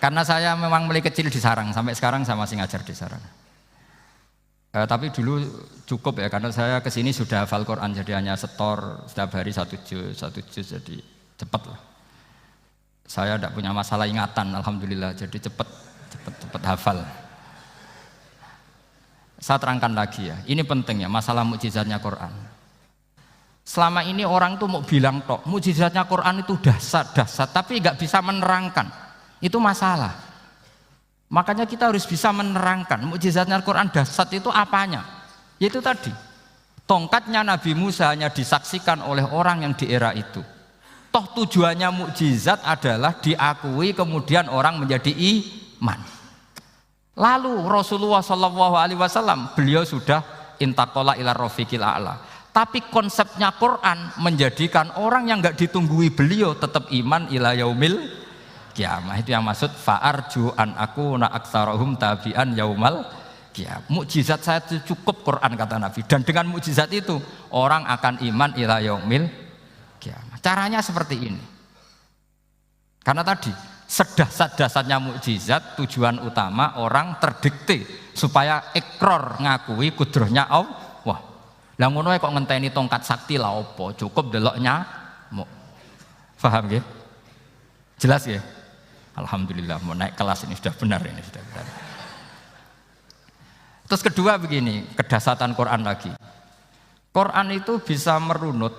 Karena saya memang mulai kecil di Sarang, sampai sekarang saya masih ngajar di Sarang. Tapi dulu cukup ya, karena saya kesini sudah hafal Quran, jadi hanya setor setiap hari satu juz, jadi cepat lah. Saya tidak punya masalah ingatan, alhamdulillah, jadi cepat hafal. Saya terangkan lagi ya, ini penting ya, masalah mukjizatnya Quran. Selama ini orang tuh mau bilang tok, mukjizatnya Quran itu dahsyat, tapi nggak bisa menerangkan. Itu masalah. Makanya kita harus bisa menerangkan mukjizatnya Al-Quran dahsyat itu apanya. Yaitu tadi, tongkatnya Nabi Musa hanya disaksikan oleh orang yang di era itu. Toh tujuannya mukjizat adalah diakui kemudian orang menjadi iman. Lalu Rasulullah SAW beliau sudah intaqala ila rafiqil a'la. Tapi konsepnya Quran menjadikan orang yang nggak ditunggui beliau tetap iman ila yaumil kiamah. Itu yang maksud fa'arju an aku na aktsarahum tabi'an yaumal kiamah. Mukjizat saya itu cukup Quran kata Nabi, dan dengan mukjizat itu orang akan iman ila yaumil kiamah. Caranya seperti ini. Karena tadi sedahsyat-dahsyatnya mukjizat tujuan utama orang terdikte supaya ikrar ngakui kudrohnya Allah. Lah ngono kok ngenteni tongkat sakti lah opo? Cukup deloknya mau. Paham nggih? Jelas ya? Alhamdulillah mau naik kelas ini sudah benar ini sudah benar. Terus kedua begini, kedahsyatan Quran lagi. Quran itu bisa merunut,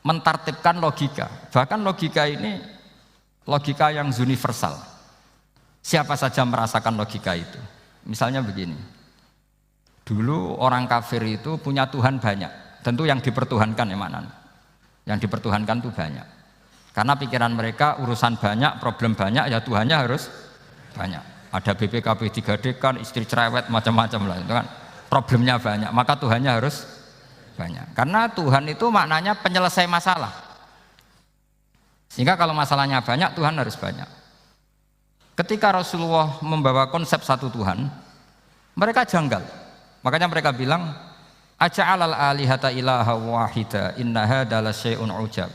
mentartibkan logika. Bahkan logika ini logika yang universal. Siapa saja merasakan logika itu. Misalnya begini. Dulu orang kafir itu punya Tuhan banyak. Tentu yang dipertuhankan ya mana? Yang dipertuhankan itu banyak. Karena pikiran mereka urusan banyak, problem banyak, ya Tuhannya harus banyak. Ada BPKB 3D kan, istri cerewet, macam-macam lah itu kan. Problemnya banyak, maka Tuhannya harus banyak. Karena Tuhan itu maknanya penyelesai masalah. Sehingga kalau masalahnya banyak, Tuhan harus banyak. Ketika Rasulullah membawa konsep satu Tuhan, mereka janggal. Makanya mereka bilang, aja'alal alihata ilaha wahida inna hadza lasyai'un ujab.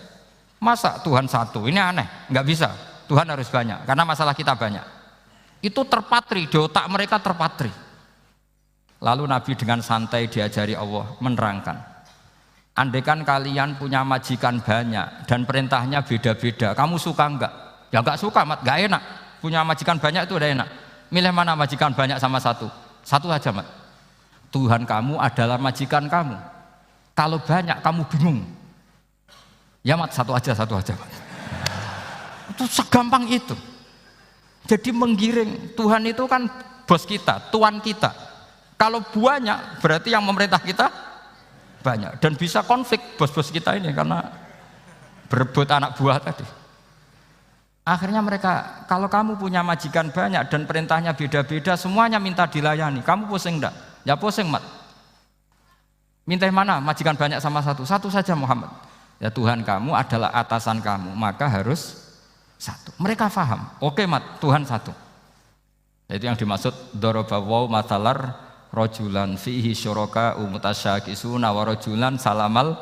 Masa Tuhan satu? Ini aneh, nggak bisa. Tuhan harus banyak, karena masalah kita banyak. Itu terpatri, di otak mereka terpatri. Lalu Nabi dengan santai diajari Allah menerangkan. Andaikan kalian punya majikan banyak dan perintahnya beda-beda, kamu suka enggak? Ya enggak suka, Mat, enggak enak. Punya majikan banyak itu udah enak. Milih mana majikan banyak sama satu? Satu aja, Mat. Tuhan kamu adalah majikan kamu. Kalau banyak kamu bingung. Ya Mat, satu aja Mat. Itu segampang itu. Jadi menggiring, Tuhan itu kan bos kita, tuan kita. Kalau banyak berarti yang memerintah kita banyak. Dan bisa konflik bos-bos kita ini karena berebut anak buah tadi. Akhirnya mereka, kalau kamu punya majikan banyak dan perintahnya beda-beda, semuanya minta dilayani. Kamu pusing enggak? Ya pusing, Mat. Minta mana? Majikan banyak sama satu? Satu saja Muhammad. Ya Tuhan kamu adalah atasan kamu, maka harus satu. Mereka paham. Oke Mat, Tuhan satu. Itu yang dimaksud dorobawaw matalar rojulan fihi syuraka umutasyakisuna wa rojulan salamal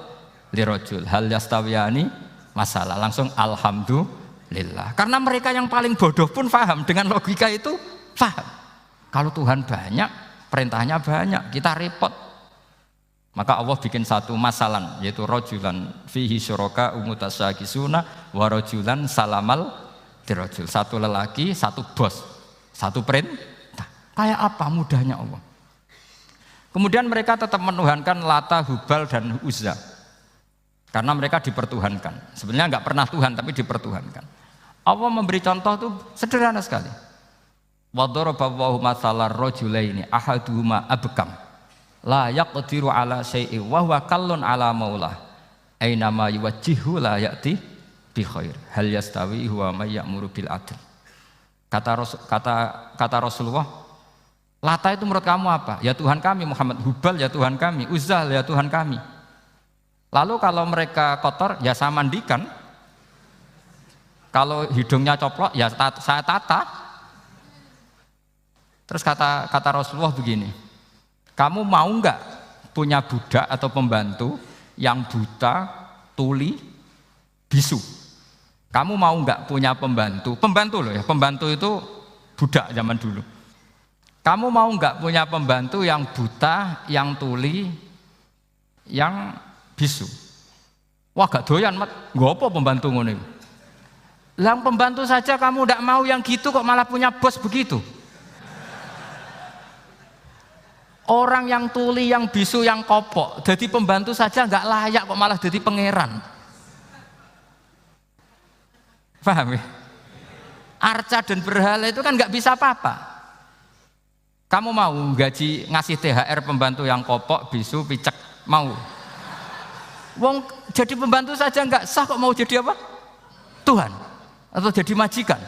lirojul hal yastawiyani masalah. Langsung alhamdulillah. Karena mereka yang paling bodoh pun paham dengan logika itu, paham. Kalau Tuhan banyak, perintahnya banyak, kita repot. Maka Allah bikin satu masalan, yaitu rojulan fihi syuraka umutasyakisuna wa rojulan salamal dirojul. Satu lelaki, satu bos, satu perintah. Kayak apa mudahnya Allah. Kemudian mereka tetap menuhankan Lata, Hubal dan Uzza. Karena mereka dipertuhankan. Sebenarnya enggak pernah Tuhan tapi dipertuhankan. Allah memberi contoh itu sederhana sekali. Wa daraballahu mathalar rajulaini ahaduhuma abkam la yaqdiru ala syai'in wa huwa kallun ala maulah aina ma yuwajjihu la ya'ti bi khair hal yastawi huwa may ya'muru bil adl. Kata Rasulullah, Lata itu menurut kamu apa? Ya Tuhan kami. Muhammad, Hubal ya Tuhan kami. Uzzah ya Tuhan kami. Lalu kalau mereka kotor ya saya mandikan. Kalau hidungnya coplok ya saya tata. Terus kata Rasulullah begini, kamu mau enggak punya budak atau pembantu yang buta, tuli, bisu. Kamu mau nggak punya pembantu? Pembantu loh ya, pembantu itu budak zaman dulu. Kamu mau nggak punya pembantu yang buta, yang tuli, yang bisu? Wah gak doyan, mat. Nggak apa pembantu ngono. Lang pembantu saja kamu nggak mau yang gitu kok malah punya bos begitu. Orang yang tuli, yang bisu, yang kopok, jadi pembantu saja nggak layak kok malah jadi pangeran. Paham ya? Arca dan berhala itu kan nggak bisa apa-apa. Kamu mau gaji ngasih THR pembantu yang kopok, bisu, picek, mau? Wong jadi pembantu saja nggak sah kok mau jadi apa? Tuhan atau jadi majikan.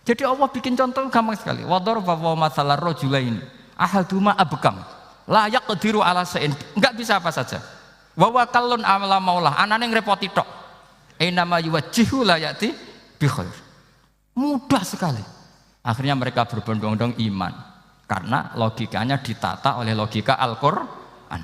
Jadi Allah bikin contoh gampang sekali. Wadharaba masalah rajulaini ahaduma abkam la yaqdiru ala shay'in. Enggak bisa apa saja. Wa wakallun amala maulah anane ngrepoti tok. Ainama yuwajjihu la yati bi khair. Mudah sekali. Akhirnya mereka berbondong-bondong iman karena logikanya ditata oleh logika Al-Qur'an.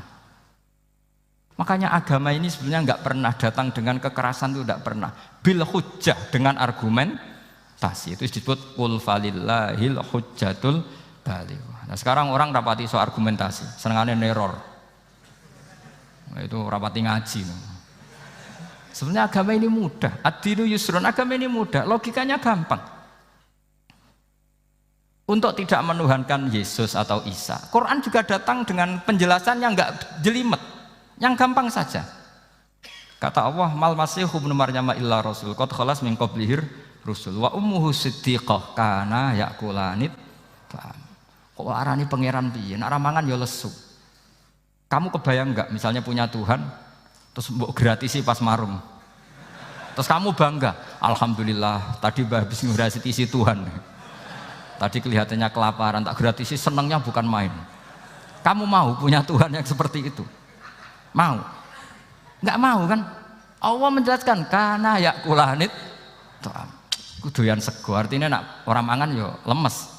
Makanya agama ini sebenarnya enggak pernah datang dengan kekerasan, itu enggak pernah. Bil hujjah, dengan argumentasi. Itu disebut qul falillahil hujjatul balighah. Nah sekarang orang rapati soal argumentasi, senengannya neror. Nah, itu rapati ngaji. Sebenarnya agama ini mudah. Ad-dinu yusrun, agama ini mudah, logikanya gampang. Untuk tidak menuhankan Yesus atau Isa, Quran juga datang dengan penjelasan yang enggak jelimet, yang gampang saja. Kata Allah, mal masihu ibnu maryam illa rasul qad khalas min qablihir rusul wa ummuhu siddiqah kana yakulanit. Kok arani pangeran piye? Nek mangan ya lesu. Kamu kebayang enggak misalnya punya Tuhan terus mbok gratisi pas marung. Terus kamu bangga, alhamdulillah tadi habis ngratisi Tuhan. Tadi kelihatannya kelaparan, tak gratisi, senangnya bukan main. Kamu mau punya Tuhan yang seperti itu? Mau? Enggak mau kan? Allah menjelaskan kana yakulanit. Kuduyan sego, artinya nak orang mangan yo lemes.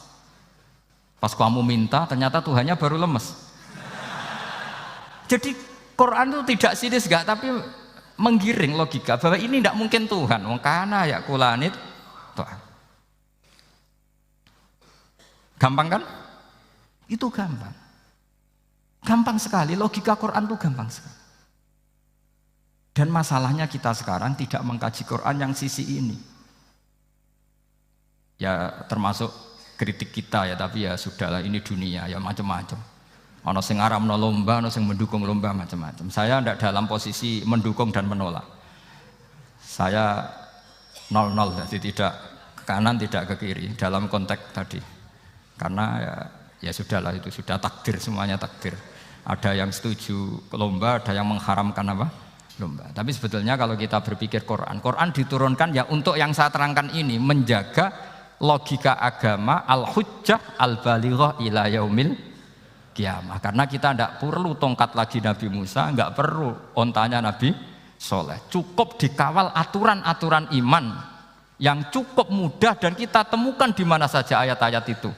Pas kamu minta ternyata Tuhannya baru lemes. Jadi Quran itu tidak sinis enggak, tapi menggiring logika bahwa ini tidak mungkin Tuhan. Wong kana yakulanit. Gampang kan? Itu gampang. Gampang sekali, logika Quran itu gampang sekali. Dan masalahnya kita sekarang tidak mengkaji Quran yang sisi ini. Ya termasuk kritik kita ya, tapi ya sudahlah, ini dunia ya macam-macam. Ono sing ngaramno lomba, ono sing mendukung lomba, macam-macam. Saya tidak dalam posisi mendukung dan menolak. Saya 0-0, jadi tidak ke kanan tidak ke kiri dalam konteks tadi. Karena ya sudahlah, itu sudah takdir, semuanya takdir. Ada yang setuju lomba, ada yang mengharamkan apa? Lomba. Tapi sebetulnya kalau kita berpikir Quran diturunkan ya untuk yang saya terangkan ini, menjaga logika agama al-hujjah al-balighah ila yaumil kiamah. Karena kita tidak perlu tongkat lagi Nabi Musa, enggak perlu ontanya Nabi Soleh. Cukup dikawal aturan-aturan iman yang cukup mudah dan kita temukan di mana saja ayat-ayat itu.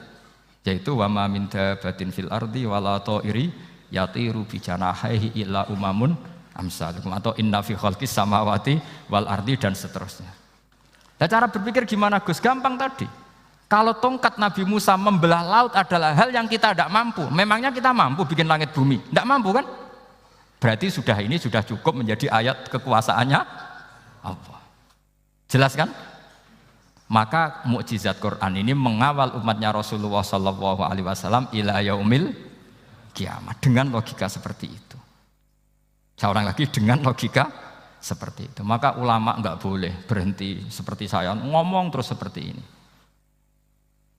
Yaitu wa ma min dabatin fil ardi wala ta'iri yatiru bi janahihi illa umamun amsalukum, atau inna fi khalqis samawati wal ardi, dan seterusnya. Nah, cara berpikir gimana Gus? Gampang tadi. Kalau tongkat Nabi Musa membelah laut adalah hal yang kita tidak mampu, memangnya kita mampu bikin langit bumi? Tidak mampu kan? Berarti ini sudah cukup menjadi ayat kekuasaannya Allah. Jelas kan? Maka mukjizat Quran ini mengawal umatnya Rasulullah SAW ila yaumil kiamat dengan logika seperti itu. Saya ulang lagi, dengan logika seperti itu. Maka ulama enggak boleh berhenti seperti saya ngomong terus seperti ini.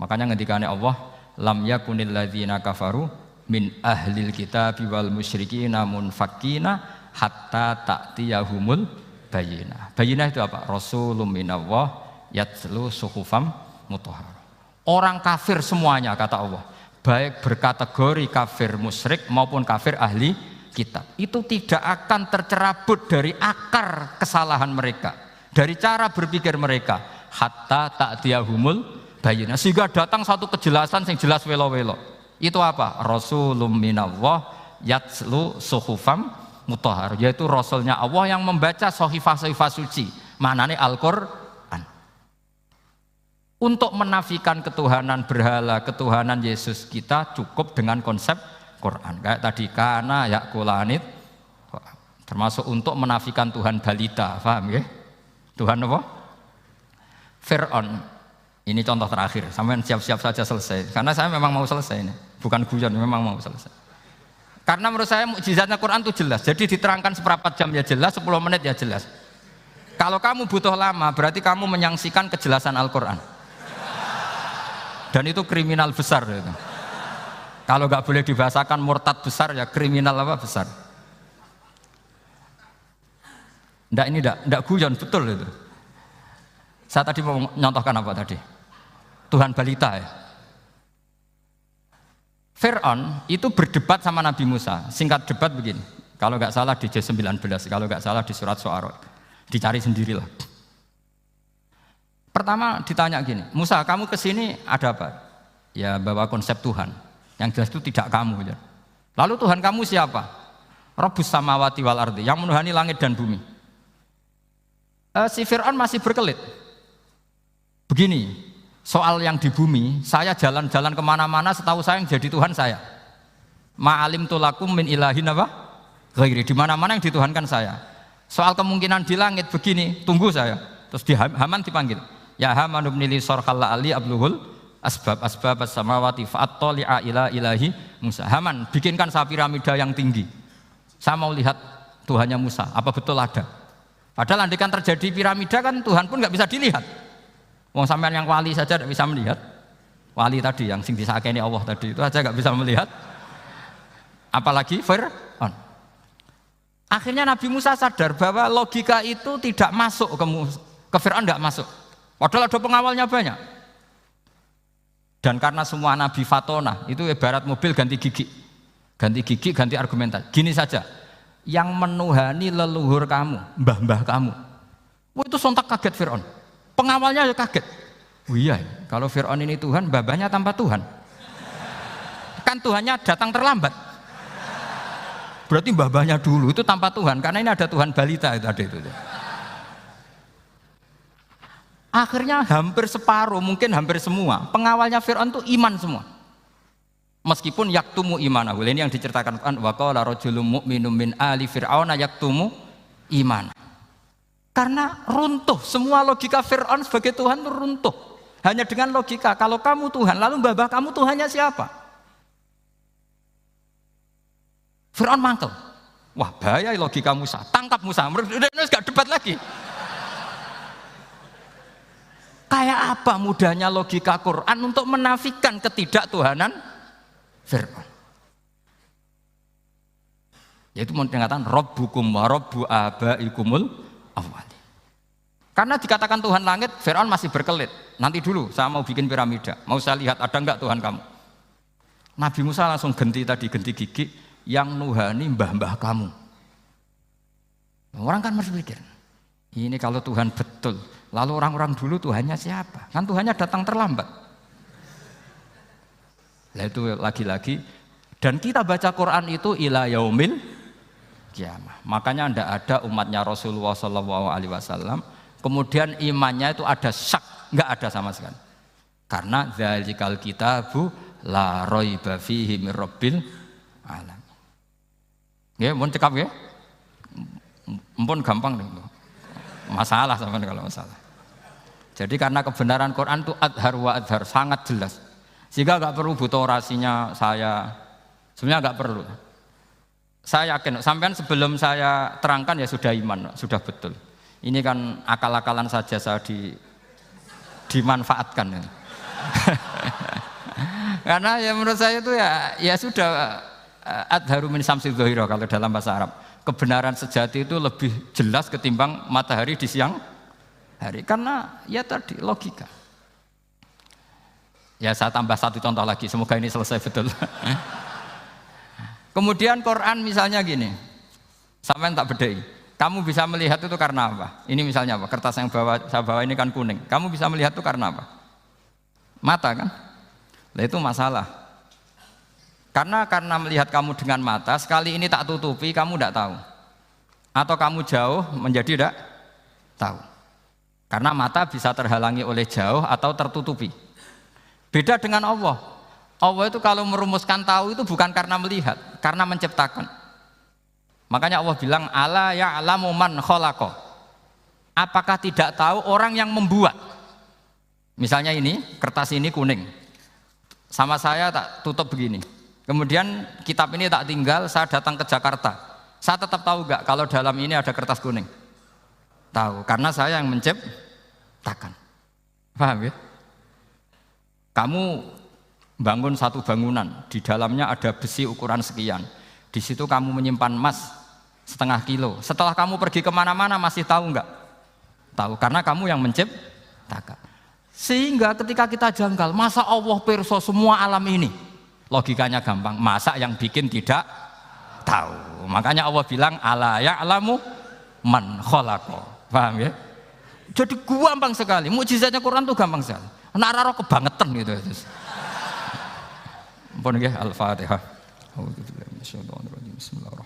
Makanya ngendikane Allah, lam yakunil ladzina kafaru min ahlil kitabi wal musyrikina munfakkina hatta ta'tiyahumul bayyinah. Bayyinah itu apa? Rasulun minallah yatslu suhufam mutahhar. Orang kafir semuanya, kata Allah, baik berkategori kafir musyrik maupun kafir ahli kitab, itu tidak akan tercerabut dari akar kesalahan mereka, dari cara berpikir mereka, hatta ta'tiyahumul bayyinah, sehingga datang satu kejelasan yang jelas welo-welo. Itu apa? Rasulun minallah yatslu suhufam mutahhar, yaitu rasulnya Allah yang membaca sahifah-sahifah suci, Maknane Al-Qur'an. Untuk menafikan ketuhanan berhala, ketuhanan Yesus, kita cukup dengan konsep Quran. Kayak tadi kana yakulanit, termasuk untuk menafikan Tuhan balita, paham ya? Tuhan apa? Fir'aun. Ini contoh terakhir, sampean siap-siap saja selesai. Karena saya memang mau selesai ini, bukan guyon, memang mau selesai. Karena menurut saya mukjizatnya Quran itu jelas. Jadi diterangkan seperempat jam ya jelas, 10 menit ya jelas. Kalau kamu butuh lama, berarti kamu menyangsikan kejelasan Al-Quran. Dan itu kriminal besar itu. Kalau nggak boleh dibahasakan murtad besar ya kriminal apa besar. Nggak guyon, betul itu. Saya tadi mau nyontohkan apa tadi? Tuhan balita ya. Fir'aun itu berdebat sama Nabi Musa. Singkat debat begini. Kalau nggak salah di juz 19, kalau nggak salah di surat Syu'ara. Dicari sendirilah. Pertama ditanya gini, Musa kamu kesini ada apa? Ya bawa konsep Tuhan. Yang jelas itu tidak kamu. Ya. Lalu Tuhan kamu siapa? Rabbus samawati wal ardi, yang menuhani langit dan bumi. Si Fir'aun masih berkelit. Begini, soal yang di bumi, saya jalan-jalan kemana-mana setahu saya yang jadi Tuhan saya. Ma'alim tulakum min ilahin apa? Ghairi, di mana-mana yang dituhankan saya. Soal kemungkinan di langit begini, tunggu saya. Terus di Haman dipanggil. Ya Haman ibn li sarhal ali abluhul asbab as-samawati fa'attali'a ila ilahi Musa. Haman, bikinkan saya piramida yang tinggi. Saya mau lihat Tuhannya Musa, apa betul ada? Padahal andaikan terjadi piramida kan Tuhan pun nggak bisa dilihat. Wong sampean yang wali saja tidak bisa melihat. Wali tadi yang sing disakeni Allah tadi itu aja nggak bisa melihat. Apalagi Fir'aun. Akhirnya Nabi Musa sadar bahwa logika itu tidak masuk ke Fir'aun, nggak masuk. Padahal ada pengawalnya banyak. Dan karena semua Nabi Fatona itu ibarat mobil ganti gigi. Ganti gigi, ganti argumentasi. Gini saja, yang menuhani leluhur kamu, mbah-mbah kamu. Wah, itu sontak kaget Fir'aun. Pengawalnya ya kaget. Oh iya, kalau Fir'aun ini Tuhan, mbah-mbahnya tanpa Tuhan. Kan Tuhannya datang terlambat. Berarti mbah-mbahnya dulu itu tanpa Tuhan, karena ini ada Tuhan balita itu ada itu. Akhirnya hampir separuh, mungkin hampir semua pengawalnya Fir'aun itu iman semua. Meskipun yaktumu imanahu, ini yang diceritakan Quran, wa qala rajulun mu'minun min ali fir'auna yaktumu iman. Karena runtuh, semua logika Fir'aun sebagai Tuhan itu runtuh. Hanya dengan logika, kalau kamu Tuhan, lalu mbah kamu Tuhannya siapa? Fir'aun mantel. Wah bahaya logika Musa, tangkap Musa, udah gak debat lagi. Kayak apa mudahnya logika Quran untuk menafikan ketidaktuhanan Fir'aun. Yaitu mengatakan Rabbukum wa Rabbu abaikumul awwali. Karena dikatakan Tuhan langit, Fir'aun masih berkelit. Nanti dulu saya mau bikin piramida, mau saya lihat ada enggak Tuhan kamu. Nabi Musa langsung genti gigi yang nuhani mbah-mbah kamu. Orang kan masih pikir, ini kalau Tuhan betul, lalu orang-orang dulu Tuhannya siapa? Kan Tuhannya datang terlambat. Nah itu lagi-lagi. Dan kita baca Quran itu ila yaumil kiamah. Makanya tidak ada umatnya Rasulullah SAW kemudian imannya itu ada syak, nggak ada sama sekali. Karena dzalikal kitabu la raiba fihi mir rabbil alamin. Ya, mohon cekap ya. Mumpun gampang deh. Masalah sama kalau masalah. Jadi karena kebenaran Quran itu adhar wa adhar, sangat jelas. Sehingga nggak perlu butuh orasinya saya. Sebenarnya nggak perlu. Saya yakin, sampean sebelum saya terangkan ya sudah iman, sudah betul. Ini kan akal-akalan saja saya dimanfaatkan. Ya. Karena ya menurut saya itu ya sudah adharu min samsi dzahira kalau dalam bahasa Arab. Kebenaran sejati itu lebih jelas ketimbang matahari di siang hari. Karena ya tadi logika. Ya saya tambah satu contoh lagi, semoga ini selesai betul. Kemudian Quran misalnya gini, sampean tak bedai. Kamu bisa melihat itu karena apa? Ini misalnya apa? Kertas yang saya bawa ini kan kuning. Kamu bisa melihat itu karena apa? Mata kan? Nah itu masalah. Karena melihat kamu dengan mata, sekali ini tak tutupi, kamu tidak tahu. Atau kamu jauh menjadi tidak tahu. Karena mata bisa terhalangi oleh jauh atau tertutupi. Beda dengan Allah. Allah itu kalau merumuskan tahu itu bukan karena melihat, karena menciptakan. Makanya Allah bilang ala ya'lamu man khalaqa. Apakah tidak tahu orang yang membuat? Misalnya ini, kertas ini kuning. Sama saya tak tutup begini. Kemudian kitab ini tak tinggal, saya datang ke Jakarta. Saya tetap tahu enggak kalau dalam ini ada kertas kuning? Tahu, karena saya yang menciptakan. Paham ya? Kamu bangun satu bangunan, di dalamnya ada besi ukuran sekian. Di situ kamu menyimpan emas 0,5 kilo. Setelah kamu pergi kemana-mana masih tahu enggak? Tahu, karena kamu yang menciptakan. Sehingga ketika kita janggal, masa Allah pirsa semua alam ini? Logikanya gampang, masa yang bikin tidak tahu? Makanya Allah bilang ala ya'lamu man khalaqa. Paham ya? Jadi gampang sekali, mukjizatnya Quran itu gampang sekali. Nak raro kebangetan gitu. Ampun nggih, Al-Fatihah. Bismillahirrahmanirrahim.